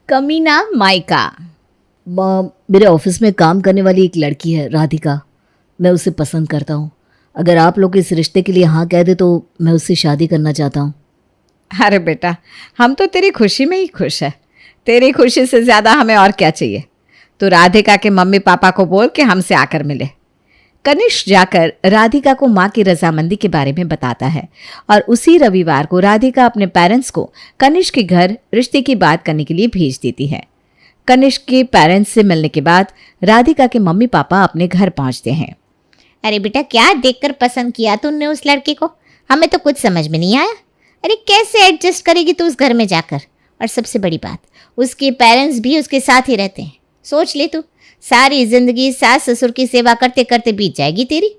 कमीना माइका। मेरे ऑफिस में काम करने वाली एक लड़की है राधिका, मैं उसे पसंद करता हूँ। अगर आप लोग इस रिश्ते के लिए हाँ कह दे तो मैं उससे शादी करना चाहता हूँ। अरे बेटा, हम तो तेरी खुशी में ही खुश है। तेरी खुशी से ज़्यादा हमें और क्या चाहिए। तो राधिका के मम्मी पापा को बोल के हमसे आकर मिले। कनिष्क जाकर राधिका को माँ की रजामंदी के बारे में बताता है और उसी रविवार को राधिका अपने पेरेंट्स को कनिष्क के घर रिश्ते की बात करने के लिए भेज देती है। कनिष्क के पेरेंट्स से मिलने के बाद राधिका के मम्मी पापा अपने घर पहुंचते हैं। अरे बेटा, क्या देखकर पसंद किया तुमने उस लड़के को? हमें तो कुछ समझ में नहीं आया। अरे कैसे एडजस्ट करेगी तू उस घर में जाकर? और सबसे बड़ी बात, उसके पेरेंट्स भी उसके साथ ही रहते हैं। सोच ले तू, सारी जिंदगी सास ससुर की सेवा करते करते बीत जाएगी तेरी।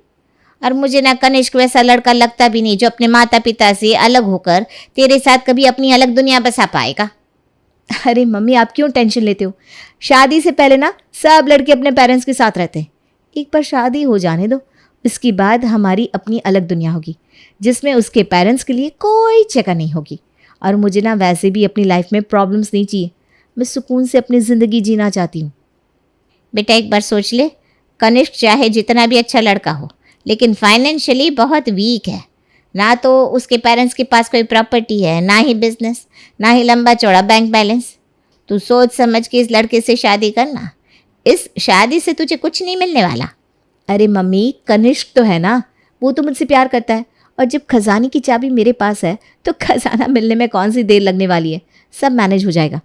और मुझे ना कनिष्क वैसा लड़का लगता भी नहीं जो अपने माता पिता से अलग होकर तेरे साथ कभी अपनी अलग दुनिया बसा पाएगा। अरे मम्मी, आप क्यों टेंशन लेते हो? शादी से पहले ना सब लड़के अपने पेरेंट्स के साथ रहते हैं। एक बार शादी हो जाने दो, इसके बाद हमारी अपनी अलग दुनिया होगी जिसमें उसके पेरेंट्स के लिए कोई जगह नहीं होगी। और मुझे ना वैसे भी अपनी लाइफ में प्रॉब्लम्स नहीं चाहिए। मैं सुकून से अपनी ज़िंदगी जीना चाहती हूँ। बेटा एक बार सोच ले, कनिष्क चाहे जितना भी अच्छा लड़का हो लेकिन फाइनेंशियली बहुत वीक है। ना तो उसके पेरेंट्स के पास कोई प्रॉपर्टी है, ना ही बिजनेस, ना ही लंबा चौड़ा बैंक बैलेंस। तू सोच समझ के इस लड़के से शादी करना। इस शादी से तुझे कुछ नहीं मिलने वाला। अरे मम्मी, कनिष्क तो है ना, वो तो मुझसे प्यार करता है। और जब खजाने की चाबी मेरे पास है तो खजाना मिलने में कौन सी देर लगने वाली है। सब मैनेज हो जाएगा।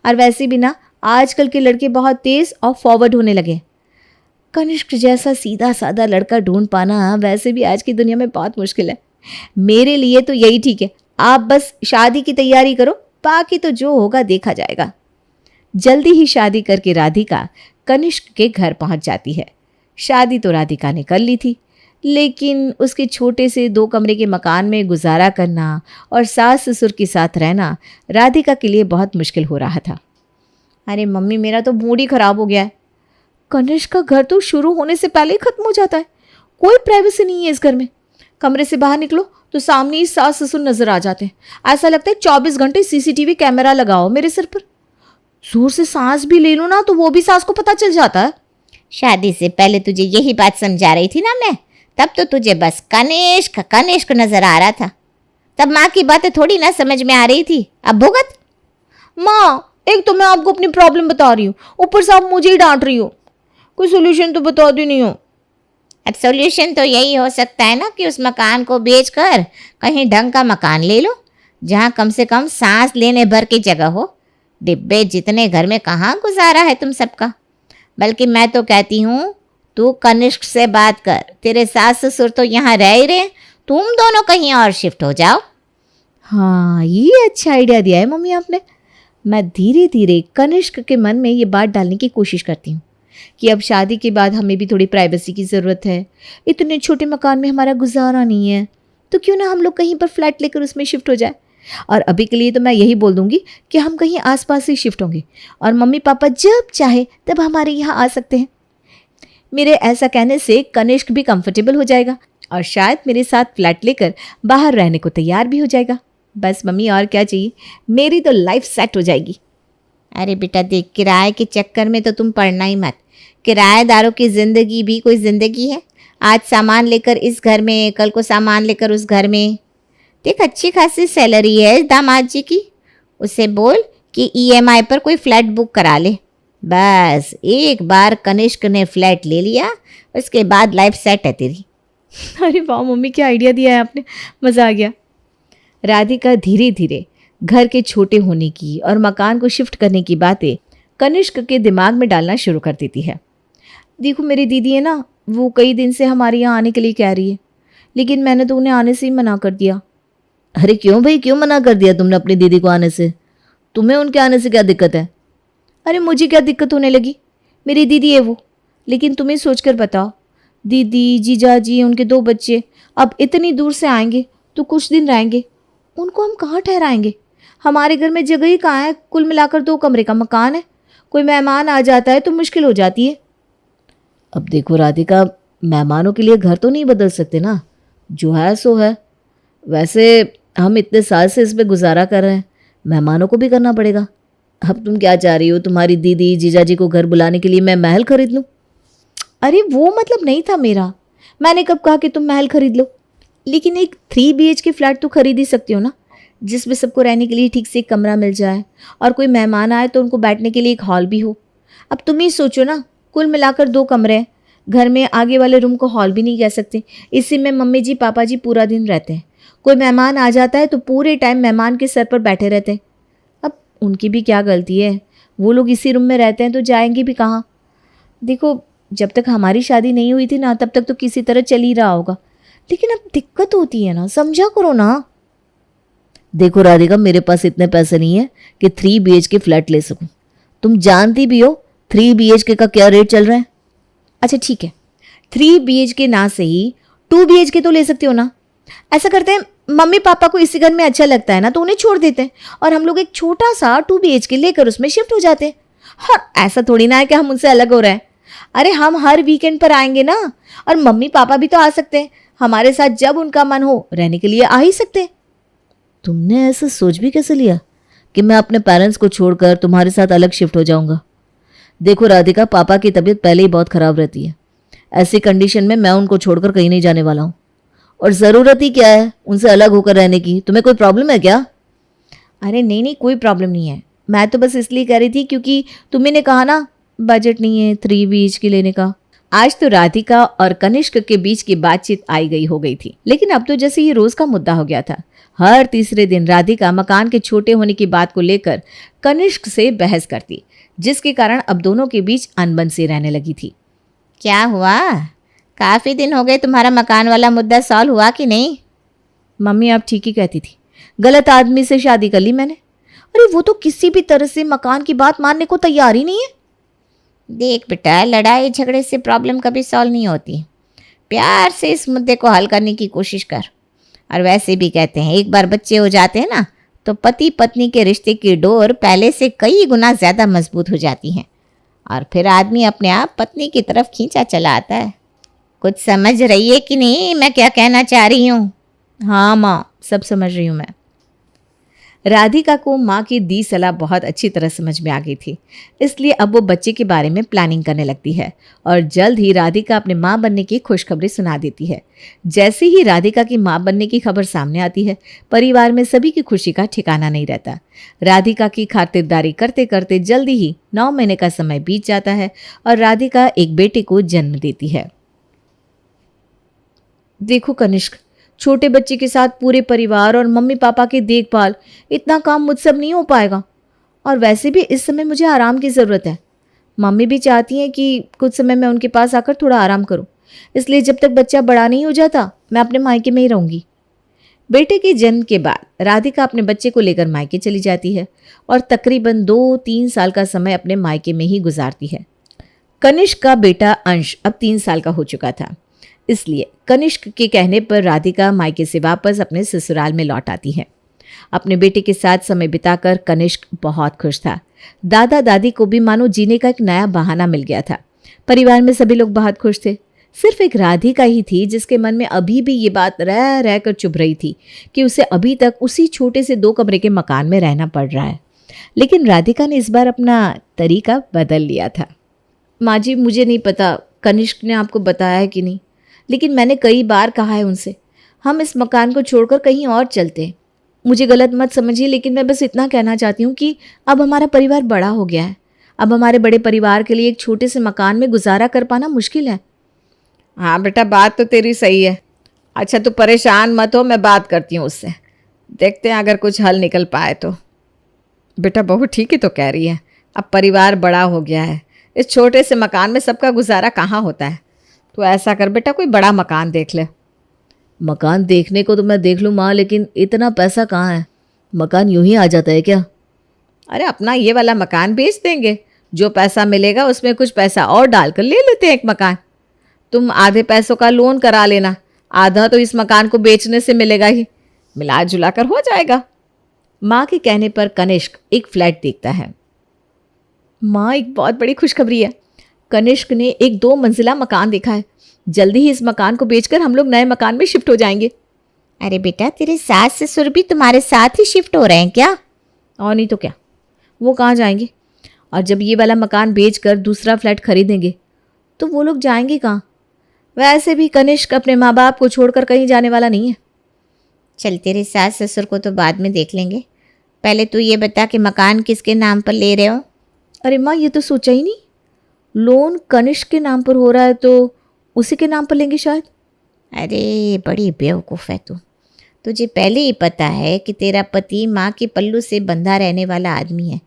और वैसे भी ना आजकल के लड़के बहुत तेज़ और फॉरवर्ड होने लगे। कनिष्क जैसा सीधा साधा लड़का ढूंढ पाना वैसे भी आज की दुनिया में बहुत मुश्किल है। मेरे लिए तो यही ठीक है। आप बस शादी की तैयारी करो, बाकी तो जो होगा देखा जाएगा। जल्दी ही शादी करके राधिका कनिष्क के घर पहुंच जाती है। शादी तो राधिका ने कर ली थी, लेकिन उसके छोटे से 2 कमरे के मकान में गुजारा करना और सास ससुर के साथ रहना राधिका के लिए बहुत मुश्किल हो रहा था। अरे मम्मी, मेरा तो मूड ही ख़राब हो गया है। कनिष्क का घर तो शुरू होने से पहले ही ख़त्म हो जाता है। कोई प्राइवेसी नहीं है इस घर में। कमरे से बाहर निकलो तो सामने ही सास ससुर नजर आ जाते हैं। ऐसा लगता है 24 घंटे सीसीटीवी कैमरा लगाओ मेरे सिर पर। जोर से सांस भी ले लो ना तो वो भी सास को पता चल जाता है। शादी से पहले तुझे यही बात समझा रही थी ना मैं, तब तो तुझे बस कनिष्क कनिष्क नजर आ रहा था। तब माँ की बातें थोड़ी ना समझ में आ रही थी। अब भुगत। माँ, एक तो मैं आपको अपनी प्रॉब्लम बता रही हूँ, ऊपर से आप मुझे ही डांट रही हो। कोई सोल्यूशन तो बता दी नहीं हो। अब सॉल्यूशन तो यही हो सकता है ना कि उस मकान को बेचकर कहीं ढंग का मकान ले लो, जहाँ कम से कम सांस लेने भर की जगह हो। डिब्बे जितने घर में कहाँ गुजारा है तुम सबका। बल्कि मैं तो कहती हूँ तू कनिष्क से बात कर। तेरे सास ससुर तो यहाँ रह ही रहे, तुम दोनों कहीं और शिफ्ट हो जाओ। हाँ, ये अच्छा आइडिया दिया है मम्मी आपने। मैं धीरे धीरे कनिष्क के मन में ये बात डालने की कोशिश करती हूँ कि अब शादी के बाद हमें भी थोड़ी प्राइवेसी की ज़रूरत है। इतने छोटे मकान में हमारा गुजारा नहीं है, तो क्यों ना हम लोग कहीं पर फ्लैट लेकर उसमें शिफ्ट हो जाए। और अभी के लिए तो मैं यही बोल दूंगी कि हम कहीं आसपास ही शिफ्ट होंगे और मम्मी पापा जब चाहे तब हमारे यहाँ आ सकते हैं। मेरे ऐसा कहने से कनिष्क भी कंफर्टेबल हो जाएगा और शायद मेरे साथ फ्लैट लेकर बाहर रहने को तैयार भी हो जाएगा। बस मम्मी, और क्या चाहिए, मेरी तो लाइफ सेट हो जाएगी। अरे बेटा देख, किराए के चक्कर में तो तुम पड़ना ही मत। किराएदारों की ज़िंदगी भी कोई ज़िंदगी है। आज सामान लेकर इस घर में, कल को सामान लेकर उस घर में। देख, अच्छी खासी सैलरी है दामाद जी की। उसे बोल कि ईएमआई पर कोई फ्लैट बुक करा ले। बस एक बार कनिष्क ने फ्लैट ले लिया, उसके बाद लाइफ सेट है तेरी। अरे वाह मम्मी, क्या आइडिया दिया है आपने, मज़ा आ गया। राधिका धीरे धीरे घर के छोटे होने की और मकान को शिफ्ट करने की बातें कनिष्क के दिमाग में डालना शुरू कर देती है। देखो, मेरी दीदी है ना, वो कई दिन से हमारे यहाँ आने के लिए कह रही है, लेकिन मैंने तो उन्हें आने से ही मना कर दिया। अरे क्यों भाई, क्यों मना कर दिया तुमने अपनी दीदी को आने से? तुम्हें उनके आने से क्या दिक्कत है? अरे मुझे क्या दिक्कत होने लगी, मेरी दीदी है वो। लेकिन तुम्हें सोचकर बताओ, दीदी, जीजा जी, उनके 2 बच्चे अब इतनी दूर से आएंगे तो कुछ दिन रहेंगे, उनको हम कहाँ ठहराएंगे? हमारे घर में जगह ही कहाँ है? कुल मिलाकर 2 कमरे का मकान है। कोई मेहमान आ जाता है तो मुश्किल हो जाती है। अब देखो राधिका, मेहमानों के लिए घर तो नहीं बदल सकते ना, जो है सो है। वैसे हम इतने साल से इस पे गुजारा कर रहे हैं, मेहमानों को भी करना पड़ेगा। अब तुम क्या चाह रही हो? तुम्हारी दीदी जीजाजी को घर बुलाने के लिए मैं महल खरीद लूँ? अरे वो मतलब नहीं था मेरा। मैंने कब कहा कि तुम महल खरीद लो? लेकिन एक 3 BHK फ्लैट तो खरीद ही सकती हो ना, जिसमें सबको रहने के लिए ठीक से एक कमरा मिल जाए और कोई मेहमान आए तो उनको बैठने के लिए एक हॉल भी हो। अब तुम ही सोचो ना, कुल मिलाकर 2 कमरे हैं घर में। आगे वाले रूम को हॉल भी नहीं कह सकते, इसी में मम्मी जी पापा जी पूरा दिन रहते हैं। कोई मेहमान आ जाता है तो पूरे टाइम मेहमान के सर पर बैठे रहते हैं। अब उनकी भी क्या गलती है? वो लोग इसी रूम में रहते हैं तो जाएंगे भी कहाँ? देखो, जब तक हमारी शादी नहीं हुई थी ना, तब तक तो किसी तरह चल ही रहा होगा, लेकिन अब दिक्कत होती है ना, समझा करो ना। देखो राधिका, मेरे पास इतने पैसे नहीं है कि 3 BHK फ्लैट ले सकूं। तुम जानती भी हो 3 BHK का क्या रेट चल रहा है। अच्छा ठीक है, 3 BHK ना सही 2 BHK तो ले सकती हो ना। ऐसा करते हैं, मम्मी पापा को इसी घर में अच्छा लगता है ना, तो उन्हें छोड़ देते हैं और हम लोग एक छोटा सा 2 BHK लेकर उसमें शिफ्ट हो जाते हैं। हाँ, ऐसा थोड़ी ना है कि हम उनसे अलग हो रहे हैं। अरे हम हर वीकेंड पर आएंगे ना, और मम्मी पापा भी तो आ सकते हैं हमारे साथ, जब उनका मन हो रहने के लिए आ ही सकते हैं। तुमने ऐसा सोच भी कैसे लिया कि मैं अपने पेरेंट्स को छोड़कर तुम्हारे साथ अलग शिफ्ट हो जाऊंगा? देखो राधिका, पापा की तबीयत पहले ही बहुत खराब रहती है। ऐसी कंडीशन में मैं उनको छोड़कर कहीं नहीं जाने वाला हूँ, और ज़रूरत ही क्या है उनसे अलग होकर रहने की? तुम्हें कोई प्रॉब्लम है क्या? अरे नहीं नहीं, कोई प्रॉब्लम नहीं है। मैं तो बस इसलिए कह रही थी क्योंकि तुम्ही ने कहा ना बजट नहीं है 3 BHK लेने का। आज तो राधिका और कनिष्क के बीच की बातचीत आई गई हो गई थी, लेकिन अब तो जैसे ये रोज का मुद्दा हो गया था। हर तीसरे दिन राधिका मकान के छोटे होने की बात को लेकर कनिष्क से बहस करती, जिसके कारण अब दोनों के बीच अनबन सी रहने लगी थी। क्या हुआ? काफ़ी दिन हो गए, तुम्हारा मकान वाला मुद्दा सॉल्व हुआ कि नहीं? मम्मी आप ठीक ही कहती थी, गलत आदमी से शादी कर ली मैंने। अरे वो तो किसी भी तरह से मकान की बात मानने को तैयार ही नहीं है। देख बेटा, लड़ाई झगड़े से प्रॉब्लम कभी सॉल्व नहीं होती। प्यार से इस मुद्दे को हल करने की कोशिश कर। और वैसे भी कहते हैं, एक बार बच्चे हो जाते हैं ना, तो पति पत्नी के रिश्ते की डोर पहले से कई गुना ज़्यादा मजबूत हो जाती है, और फिर आदमी अपने आप पत्नी की तरफ खींचा चला आता है। कुछ समझ रही है कि नहीं मैं क्या कहना चाह रही हूँ? हाँ माँ, सब समझ रही हूँ मैं। राधिका को माँ की दी सलाह बहुत अच्छी तरह समझ में आ गई थी, इसलिए अब वो बच्चे के बारे में प्लानिंग करने लगती है और जल्द ही राधिका अपने माँ बनने की खुशखबरी सुना देती है। जैसे ही राधिका की माँ बनने की खबर सामने आती है, परिवार में सभी की खुशी का ठिकाना नहीं रहता। राधिका की खातिरदारी करते करते जल्दी ही 9 महीने का समय बीत जाता है और राधिका एक बेटे को जन्म देती है। देखो कनिष्क, छोटे बच्चे के साथ पूरे परिवार और मम्मी पापा की देखभाल, इतना काम मुझसे अब नहीं हो पाएगा। और वैसे भी इस समय मुझे आराम की ज़रूरत है। मम्मी भी चाहती हैं कि कुछ समय मैं उनके पास आकर थोड़ा आराम करूं, इसलिए जब तक बच्चा बड़ा नहीं हो जाता मैं अपने मायके में ही रहूंगी। बेटे के जन्म के बाद राधिका अपने बच्चे को लेकर मायके चली जाती है और तकरीबन 2-3 साल का समय अपने मायके में ही गुजारती है। कनिष्क का बेटा अंश अब 3 साल का हो चुका था, इसलिए कनिष्क के कहने पर राधिका मायके से वापस अपने ससुराल में लौट आती है। अपने बेटे के साथ समय बिताकर कनिष्क बहुत खुश था। दादा दादी को भी मानो जीने का एक नया बहाना मिल गया था। परिवार में सभी लोग बहुत खुश थे। सिर्फ एक राधिका ही थी जिसके मन में अभी भी ये बात रह रह कर चुभ रही थी कि उसे अभी तक उसी छोटे से 2 कमरे के मकान में रहना पड़ रहा है। लेकिन राधिका ने इस बार अपना तरीका बदल लिया था। माँ जी, मुझे नहीं पता कनिष्क ने आपको बताया है कि नहीं, लेकिन मैंने कई बार कहा है उनसे, हम इस मकान को छोड़कर कहीं और चलते हैं। मुझे गलत मत समझिए, लेकिन मैं बस इतना कहना चाहती हूँ कि अब हमारा परिवार बड़ा हो गया है। अब हमारे बड़े परिवार के लिए एक छोटे से मकान में गुजारा कर पाना मुश्किल है। हाँ बेटा, बात तो तेरी सही है। अच्छा तू परेशान मत हो, मैं बात करती हूँ उससे, देखते हैं अगर कुछ हल निकल पाए तो। बेटा बहू ठीक ही तो कह रही है, अब परिवार बड़ा हो गया है, इस छोटे से मकान में सबका गुजारा कहाँ होता है। तो ऐसा कर बेटा, कोई बड़ा मकान देख ले। मकान देखने को तो मैं देख लूँ माँ, लेकिन इतना पैसा कहाँ है? मकान यूं ही आ जाता है क्या? अरे अपना ये वाला मकान बेच देंगे, जो पैसा मिलेगा उसमें कुछ पैसा और डालकर ले लेते हैं एक मकान। तुम आधे पैसों का लोन करा लेना, आधा तो इस मकान को बेचने से मिलेगा ही, मिला जुला कर हो जाएगा। माँ के कहने पर कनिष्क एक फ्लैट देखता है। माँ, एक बहुत बड़ी खुशखबरी है। कनिष्क ने एक 2 मंजिला मकान देखा है। जल्दी ही इस मकान को बेचकर हम लोग नए मकान में शिफ्ट हो जाएंगे। अरे बेटा, तेरे सास ससुर भी तुम्हारे साथ ही शिफ्ट हो रहे हैं क्या? और नहीं तो क्या, वो कहाँ जाएंगे? और जब ये वाला मकान बेचकर दूसरा फ्लैट खरीदेंगे तो वो लोग जाएंगे कहाँ? वैसे भी कनिष्क अपने माँ बाप को छोड़कर कहीं जाने वाला नहीं है। चल, तेरे सास ससुर को तो बाद में देख लेंगे, पहले तू ये बता कि मकान किसके नाम पर ले रहे हो? अरे माँ, ये तो सोचा ही नहीं। लोन कनिष्क के नाम पर हो रहा है तो उसी के नाम पर लेंगे शायद। अरे बड़ी बेवकूफ़ है तू। तुझे पहले ही पता है कि तेरा पति माँ के पल्लू से बंधा रहने वाला आदमी है।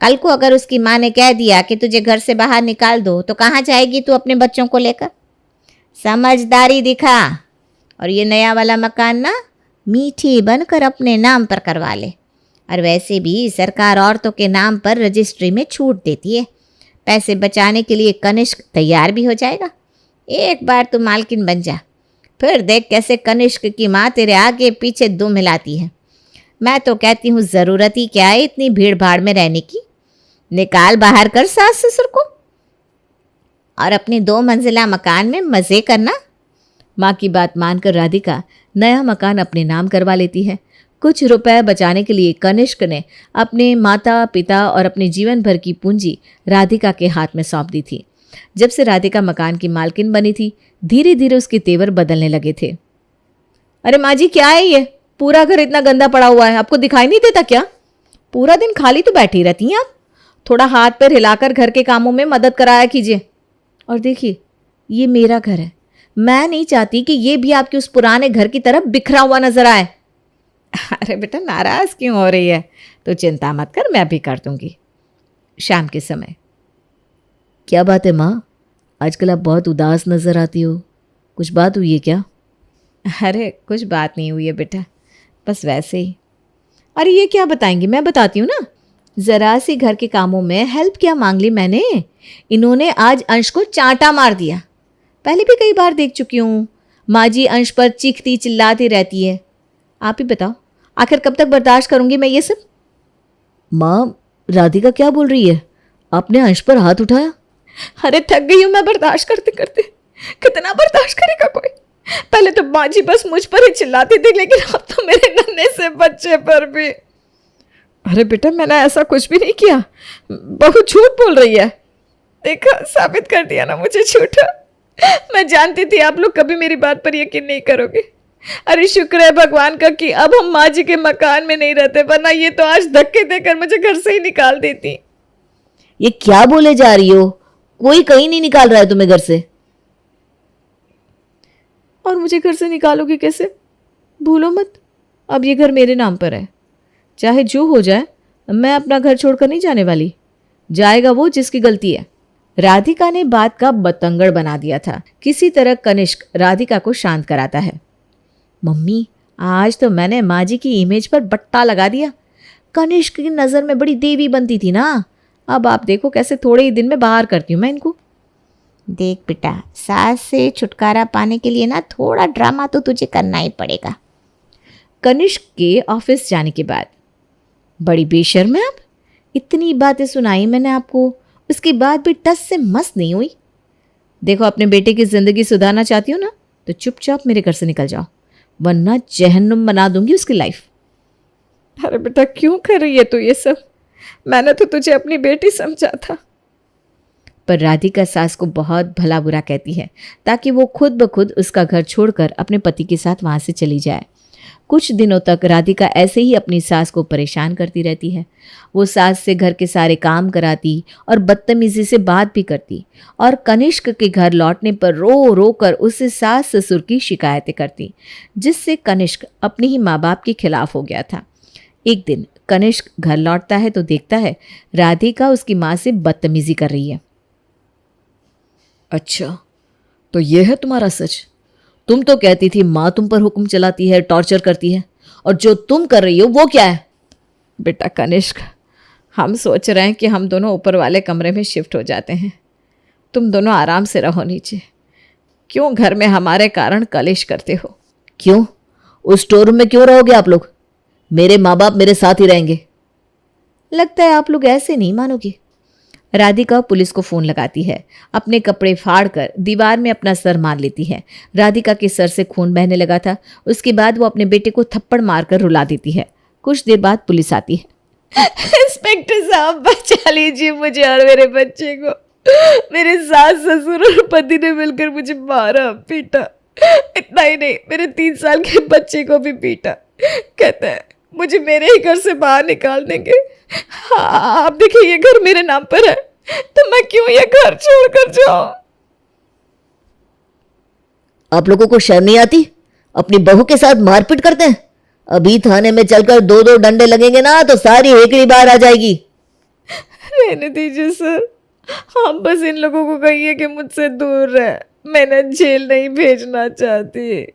कल को अगर उसकी माँ ने कह दिया कि तुझे घर से बाहर निकाल दो तो कहाँ जाएगी तू अपने बच्चों को लेकर? समझदारी दिखा, और ये नया वाला मकान ना मीठी बनकर अपने नाम पर करवा ले। और वैसे भी सरकार औरतों के नाम पर रजिस्ट्री में छूट देती है। पैसे बचाने के लिए कनिष्क तैयार भी हो जाएगा। एक बार तू मालकिन बन जा, फिर देख कैसे कनिष्क की माँ तेरे आगे पीछे दुम हिलाती है। मैं तो कहती हूँ ज़रूरत ही क्या है इतनी भीड़ भाड़ में रहने की। निकाल बाहर कर सास ससुर को और अपनी 2 मंजिला मकान में मज़े करना। माँ की बात मानकर राधिका नया मकान अपने नाम करवा लेती है। कुछ रुपए बचाने के लिए कनिष्क ने अपने माता पिता और अपने जीवन भर की पूंजी राधिका के हाथ में सौंप दी थी। जब से राधिका मकान की मालकिन बनी थी, धीरे धीरे उसके तेवर बदलने लगे थे। अरे माँ जी, क्या है ये? पूरा घर इतना गंदा पड़ा हुआ है, आपको दिखाई नहीं देता क्या? पूरा दिन खाली तो बैठी रहती हैं आप। थोड़ा हाथ पैर हिलाकर घर के कामों में मदद कराया कीजिए। और देखिए, ये मेरा घर है, मैं नहीं चाहती कि ये भी आपके उस पुराने घर की तरफ बिखरा हुआ नजर आए। अरे बेटा, नाराज क्यों हो रही है? तो चिंता मत कर, मैं भी कर दूंगी। शाम के समय। क्या बात है माँ, आजकल आप बहुत उदास नजर आती हो, कुछ बात हुई है क्या? अरे कुछ बात नहीं हुई है बेटा, बस वैसे ही। अरे ये क्या बताएंगी, मैं बताती हूँ ना। जरा सी घर के कामों में हेल्प क्या मांग ली मैंने, इन्होंने आज अंश को चांटा मार दिया। पहले भी कई बार देख चुकी हूँ, माँ जी अंश पर चीखती चिल्लाती रहती है। आप ही बताओ, आखिर कब तक बर्दाश्त करूंगी मैं ये सब? माँ, राधिका क्या बोल रही है? आपने अंश पर हाथ उठाया? अरे थक गई हूँ मैं बर्दाश्त करते करते। कितना बर्दाश्त करेगा कोई? पहले तो माँ जी बस मुझ पर ही चिल्लाती थी, लेकिन अब तो मेरे नन्हे से बच्चे पर भी। अरे बेटा, मैंने ऐसा कुछ भी नहीं किया, बहू झूठ बोल रही है। देखा, साबित कर दिया ना मुझे झूठा। मैं जानती थी आप लोग कभी मेरी बात पर यकीन नहीं करोगे। अरे शुक्र है भगवान का कि अब हम माँ जी के मकान में नहीं रहते, वरना ये तो आज धक्के देकर मुझे घर से ही निकाल देती। ये क्या बोले जा रही हो? कोई कहीं नहीं निकाल रहा है तुम्हें घर से। और मुझे घर से निकालोगे कैसे? भूलो मत, अब ये घर मेरे नाम पर है। चाहे जो हो जाए, मैं अपना घर छोड़कर नहीं जाने वाली। जाएगा वो जिसकी गलती है। राधिका ने बात का बतंगड़ बना दिया था। किसी तरह कनिष्क राधिका को शांत कराता है। मम्मी, आज तो मैंने माँ जी की इमेज पर बट्टा लगा दिया। कनिष्क की नज़र में बड़ी देवी बनती थी ना, अब आप देखो कैसे थोड़े ही दिन में बाहर करती हूँ मैं इनको। देख बेटा, सास से छुटकारा पाने के लिए ना थोड़ा ड्रामा तो तुझे करना ही पड़ेगा। कनिष्क के ऑफिस जाने के बाद, बड़ी बेशर्म है आप, इतनी बातें सुनाई मैंने आपको, उसके बाद भी टस से मस नहीं हुई। देखो, अपने बेटे की ज़िंदगी सुधारना चाहती हो ना, तो चुपचाप मेरे घर से निकल जाओ, वरना जहन्नुम बना दूंगी उसकी लाइफ। अरे बेटा, क्यों कर रही है तू ये सब? मैंने तो तुझे अपनी बेटी समझा था। पर राधिका सास को बहुत भला बुरा कहती है ताकि वो खुद ब खुद उसका घर छोड़कर अपने पति के साथ वहाँ से चली जाए। कुछ दिनों तक राधिका ऐसे ही अपनी सास को परेशान करती रहती है। वो सास से घर के सारे काम कराती और बदतमीजी से बात भी करती, और कनिष्क के घर लौटने पर रो रो कर उससे सास ससुर की शिकायतें करती, जिससे कनिष्क अपने ही माँ बाप के खिलाफ हो गया था। एक दिन कनिष्क घर लौटता है तो देखता है राधिका उसकी माँ से बदतमीजी कर रही है। अच्छा, तो ये है तुम्हारा सच? तुम तो कहती थी माँ तुम पर हुक्म चलाती है, टॉर्चर करती है, और जो तुम कर रही हो वो क्या है? बेटा कनिष्क, हम सोच रहे हैं कि हम दोनों ऊपर वाले कमरे में शिफ्ट हो जाते हैं। तुम दोनों आराम से रहो नीचे। क्यों घर में हमारे कारण कलेश करते हो? क्यों? उस स्टोर रूम में क्यों रहोगे आप लोग? मेरे माँ बाप मेरे साथ ही रहेंगे। लगता है आप लोग ऐसे नहीं मानोगे। राधिका पुलिस को फोन लगाती है। अपने कपड़े फाड़कर दीवार में अपना सर मार लेती है। राधिका के सर से खून बहने लगा था। उसके बाद वो अपने बेटे को थप्पड़ मारकर रुला देती है। कुछ देर बाद पुलिस आती है। इंस्पेक्टर इंस्पेक्टर साहब बचा लीजिए मुझे और मेरे बच्चे को। मेरे सास ससुर और पति ने मिलकर मुझे मारा पीटा। इतना ही नहीं, मेरे 3 साल के बच्चे को भी पीटा। कहते हैं मुझे मेरे ही घर से बाहर निकाल देंगे। हाँ, आप देखिए ये घर मेरे नाम पर है, तो मैं क्यों ये घर छोड़कर जाऊं? आप लोगों को शर्म नहीं आती? अपनी बहू के साथ मारपीट करते हैं। अभी थाने में चलकर 2-2 डंडे लगेंगे ना तो सारी हेकड़ी बाहर आ जाएगी। रहने दीजिए सर, हम बस इन लोगों को कहिए कि मुझसे दूर रहे। मैंने जेल नहीं भेजना चाहती।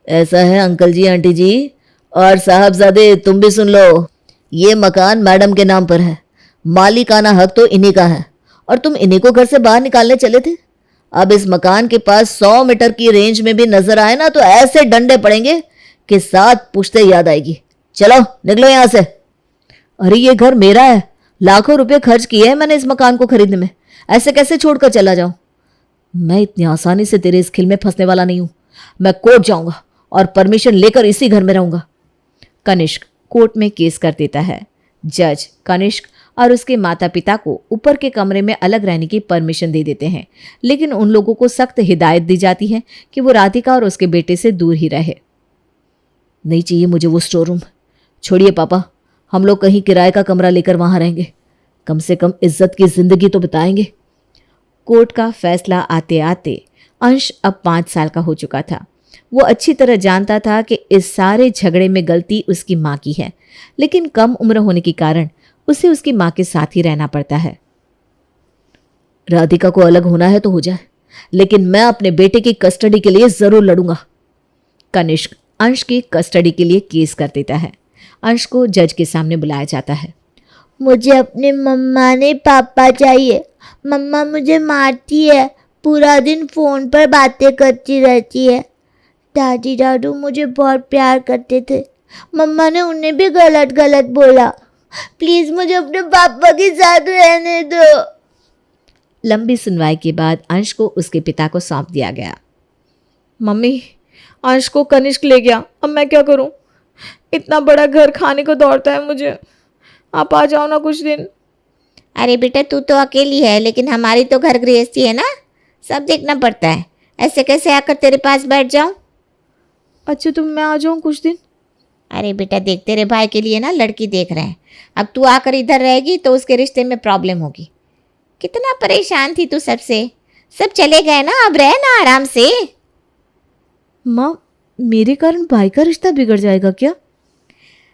ऐसा है अंकल जी, आंटी जी और साहबजादे, तुम भी सुन लो। ये मकान मैडम के नाम पर है, मालिकाना हक तो इन्हीं का है और तुम इन्हीं को घर से बाहर निकालने चले थे। अब इस मकान के पास 100 मीटर की रेंज में भी नजर आए ना तो ऐसे डंडे पड़ेंगे कि 7 पुश्ते याद आएगी। चलो निकलो यहां से। अरे ये घर मेरा है, लाखों रुपए खर्च किए हैं मैंने इस मकान को खरीदने में, ऐसे कैसे छोड़कर चला जाऊं? मैं इतनी आसानी से तेरे इस खेल में फंसने वाला नहीं हूं। मैं कोर्ट जाऊंगा और परमिशन लेकर इसी घर में रहूंगा। कनिष्क कोर्ट में केस कर देता है। जज कनिष्क और उसके माता पिता को ऊपर के कमरे में अलग रहने की परमिशन दे देते हैं, लेकिन उन लोगों को सख्त हिदायत दी जाती है कि वो राधिका और उसके बेटे से दूर ही रहे। नहीं चाहिए मुझे वो स्टोर रूम। छोड़िए पापा, हम लोग कहीं किराए का कमरा लेकर वहां रहेंगे। कम से कम इज्जत की जिंदगी तो बिताएंगे। कोर्ट का फैसला आते आते अंश अब 5 साल का हो चुका था। वो अच्छी तरह जानता था कि इस सारे झगड़े में गलती उसकी माँ की है, लेकिन कम उम्र होने के कारण उसे उसकी माँ के साथ ही रहना पड़ता है। राधिका को अलग होना है तो हो जाए, लेकिन मैं अपने बेटे की कस्टडी के लिए जरूर लड़ूंगा। कनिष्क अंश की कस्टडी के लिए केस कर देता है। अंश को जज के सामने बुलाया जाता है। मुझे अपने मम्मा ने पापा चाहिए। मम्मा मुझे मारती है, पूरा दिन फ़ोन पर बातें करती रहती है। दादी दादू मुझे बहुत प्यार करते थे, मम्मा ने उन्हें भी गलत गलत बोला। प्लीज़ मुझे अपने पापा के साथ रहने दो। लंबी सुनवाई के बाद अंश को उसके पिता को सौंप दिया गया। मम्मी, अंश को कनिष्क ले गया, अब मैं क्या करूं? इतना बड़ा घर खाने को दौड़ता है मुझे। आप आ जाओ ना कुछ दिन। अरे बेटा तू तो अकेली है, लेकिन हमारी तो घर गृहस्थी है ना, सब देखना पड़ता है। ऐसे कैसे आकर तेरे पास बैठ जाऊं? अच्छा तो मैं आ जाऊं कुछ दिन? अरे बेटा देख, तेरे भाई के लिए ना लड़की देख रहे हैं। अब तू आकर इधर रहेगी तो उसके रिश्ते में प्रॉब्लम होगी। कितना परेशान थी तू सबसे, सब चले गए ना, अब रह ना आराम से। माँ, मेरे कारण भाई का रिश्ता बिगड़ जाएगा क्या?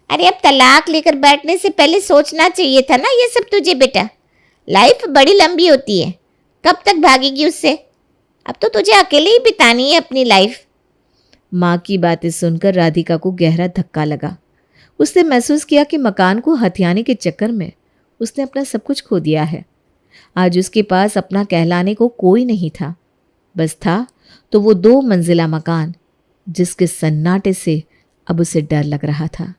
अरे अब तलाक लेकर बैठने से पहले सोचना चाहिए था ना ये सब तुझे। बेटा लाइफ बड़ी लंबी होती है, कब तक भागेगी उससे? अब तो तुझे अकेले ही बितानी है अपनी लाइफ। माँ की बातें सुनकर राधिका को गहरा धक्का लगा। उसने महसूस किया कि मकान को हथियाने के चक्कर में उसने अपना सब कुछ खो दिया है। आज उसके पास अपना कहलाने को कोई नहीं था, बस था तो वो 2 मंजिला मकान जिसके सन्नाटे से अब उसे डर लग रहा था।